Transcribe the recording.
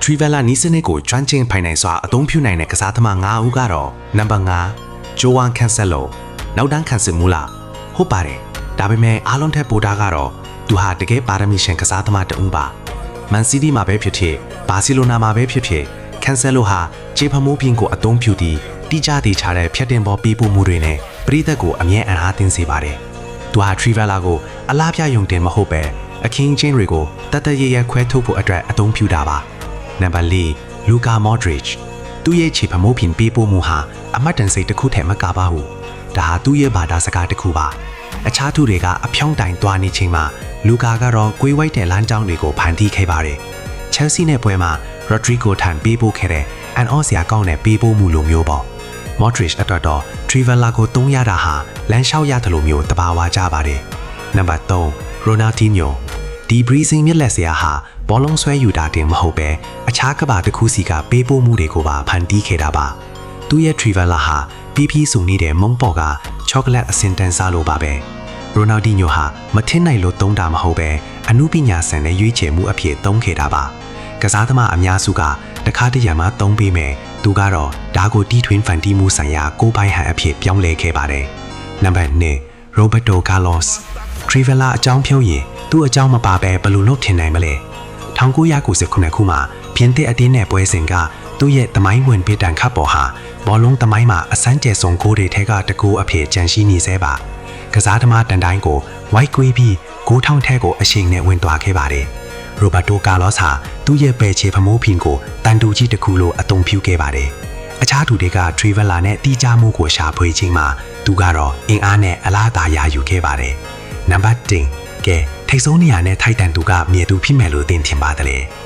Trivella နီးစနစ်ကိုကျွမ်းကျင်ဖိုင်နိုင်စွာအသုံးပြုနိုင်တဲ့ကစားသမား9ဦးကတော့နံပါတ်5 Joan Cancelo နောက်တန်းခံစစ်မူလာဟုတ်ပါတယ်ဒါပေမဲ့အားလုံးထက်ပိုတာကတော့သူဟာတကယ်ပါရမီရှင်ကစားသမားတဦးပါမန်စီးတီးမှာပဲဖြစ်ဖြစ်ဘာစီလိုနာမှာပဲဖြစ်ဖြစ် Cancelo ဟာခြေဖမိုးပြင်ကိုအသုံးပြုပြီးတိကျတည်ချတဲ့ဖြတ်တင်ပေါ်ပေးပို့မှုတွေနဲ့ပရိသတ်ကိုအမြဲအံ့အားသင့်စေပါတယ်သူဟာ Trivella ကိုအလားပြယုံတင်မဟုတ်ပဲအခင်းချင်းတွေကိုတတ်တရရခွဲထုတ်ဖို့အတွက်အသုံးပြုတာပါနံပါတ်4 Luka Modric သူ့ရဲ့ခြေဖမိုးပြင်ပေးပို့မှုဟာအမတ်တန်စိတ်တစ်ခုထဲမကပါဘူးဒါဟာသူ့ရဲ့ဘာသာစကားတစ်ခုပါအခြားသူတွေကအဖြောင်းတိုင်သွားနေချိန်မှာလူကာကတော့ကွေးဝိုက်တဲ့လမ်းကြောင်းတွေကိုဖန်တီးခဲ့ပါတယ်။ Chelsea နဲ့ပွဲမှာ Rodrigo ထံပေးပို့ခဲ့တဲ့အန်အော့စရာကောင်းတဲ့ပေးပို့မှုလိုမျိုးပေါ့။ Modric အတွက်တော့ Trivella ကိုသုံးရတာဟာလမ်းလျှောက်ရတယ်လို့မျိုးတဘာဝကြပါတယ်။နံပါတ်3 Ronaldinho ဒီ Breezing မြက်လက်စရာဟာဘောလုံးဆွဲယူတာတင်မဟုတ်ပဲအခြားကဘာတစ်ခုစီကပေးပို့မှုတွေကိုပါဖန်တီးခဲ့တာပါ။သူ့ရဲ့ Trivella ဟာပြီးပြီးစုံနေတဲ့မုံပေါ်ကချောကလက်အစင်တန်စားလိုပါပဲ။ ရိုနယ်ဒီညိုဟာမထင်နိုင်လို့သုံးတာမဟုတ်ပဲအနုပညာဆန်တဲ့ရွေးချယ်မှုအဖြစ်သုံးခဲ့တာပါကစားသမားအများစုကတခါတရံမှာသုံးပေးမယ်သူကတော့ဒါကိုတီးထွင်းဖန်တီးမှုဆိုင်ရာကိုပိုင်ဟန်အဖြစ်ပြောင်းလဲခဲ့ပါတယ်နံပါတ်2 Roberto Carlos Trivella အကြောင်းဖြုံးရင်သူ့အကြောင်းမပါပဲဘယ်လိုလုပ်ထင်နိုင်မလဲ1999ခုမှာပြင်သစ်အသင်းနဲ့ပွဲစဉ်ကသူ့ရဲ့သမိုင်းဝင်ပြည်တန်ခတ်ပေါ်ဟာဘောလုံးသမိုင်းမှာအစမ်းကျဲဆုံးဂိုးတွေထဲကတကူအဖြစ်ကြန့်ရှိနေသေးပါကစားသမားတန်တိုင်းကိုဝိုက်ကွေးပြီးဂိုးထောင်ထဲကိုအရှိန်နဲ့ဝင်သွားခဲ့ပါတယ်။ရိုဘတ်တိုကာလော့စ်ဟာသူ့ရဲ့ပယ်ချေဖမိုးဖင်ကိုတန်တူကြီးတစ်ခုလိုအသုံးပြုခဲ့ပါတယ်။အခြားသူတွေက Trivella နဲ့တီးခြားမှုကိုရှာဖွေခြင်းမှာသူကတော့အင်အားနဲ့အလားအသာရယူခဲ့ပါတယ်။နံပါတ်10ကဲထိတ်ဆုံးနေရာနဲ့ထိုက်တန်သူကမြေသူဖြစ်မယ်လို့သင်ထင်ပါတယ်။